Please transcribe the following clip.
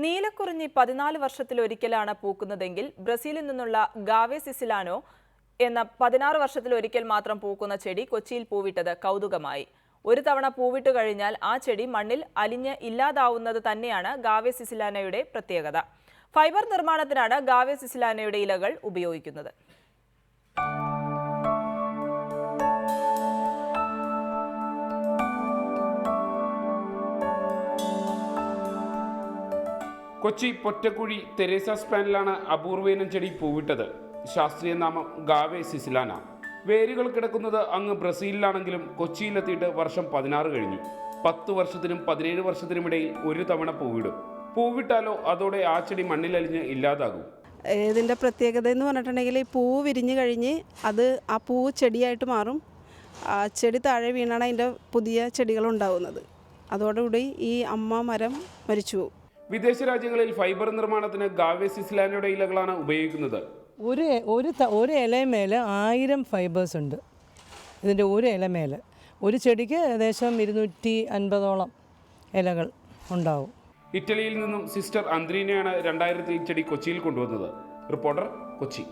നീലക്കുറിഞ്ഞി 14 വർഷത്തിലൊരിക്കലാണ് പൂക്കുന്നതെങ്കിൽ ബ്രസീലിൽ നിന്നുള്ള ഗാവേ സിസിലാനോ എന്ന 16 വർഷത്തിലൊരിക്കൽ മാത്രം പൂക്കുന്ന ചെടി കൊച്ചിയിൽ പൂവിട്ടത് കൗതുകമായി. ഒരു തവണ പൂവിട്ടു കഴിഞ്ഞാൽ ആ ചെടി മണ്ണിൽ അലിഞ്ഞ് ഇല്ലാതാവുന്നത് തന്നെയാണ് ഗാവേ സിസിലാനോയുടെ പ്രത്യേകത. ഫൈബർ നിർമ്മാണത്തിനാണ് ഗാവേ സിസിലാനോയുടെ ഇലകൾ ഉപയോഗിക്കുന്നത്. കൊച്ചി പൊറ്റക്കുഴി തെരേസ സ്പാനിലാണ് അപൂർവേനം ചെടി പൂവിട്ടത്. ശാസ്ത്രീയ നാമം ഗാവേ സിസിലാന. വേരുകൾ കിടക്കുന്നത് അങ്ങ് ബ്രസീലിലാണെങ്കിലും കൊച്ചിയിലെത്തിയിട്ട് വർഷം 16 കഴിഞ്ഞു. 10 വർഷത്തിനും 17 വർഷത്തിനുമിടയിൽ ഒരു തവണ പൂവിടും. പൂവിട്ടാലോ അതോടെ ആ ചെടി മണ്ണിലലിഞ്ഞ് ഇല്ലാതാകും. ഇതിൻ്റെ പ്രത്യേകത എന്ന് പറഞ്ഞിട്ടുണ്ടെങ്കിൽ ഈ പൂ വിരിഞ്ഞ് കഴിഞ്ഞ് അത് ആ പൂ ചെടിയായിട്ട് മാറും. ആ ചെടി താഴെ വീണാണ് അതിൻ്റെ പുതിയ ചെടികൾ ഉണ്ടാവുന്നത്. അതോടുകൂടി ഈ അമ്മ മരം മരിച്ചു പോകും. വിദേശ രാജ്യങ്ങളിൽ ഫൈബർ നിർമ്മാണത്തിന് ഗാവേ സിസിലാനയുടെ ഇലകളാണ് ഉപയോഗിക്കുന്നത്. ഒരു ഇലമേൽ 1000 ഫൈബേഴ്സ് ഉണ്ട്. ഇതിൻ്റെ ഒരു ഇലമേൽ ഒരു ചെടിക്ക് ഏകദേശം 250ഓളം ഇലകൾ ഉണ്ടാവും. ഇറ്റലിയിൽ നിന്നും സിസ്റ്റർ അന്ത്രീനയാണ് 2000 ചെടി കൊച്ചിയിൽ കൊണ്ടുവന്നത്. റിപ്പോർട്ടർ, കൊച്ചി.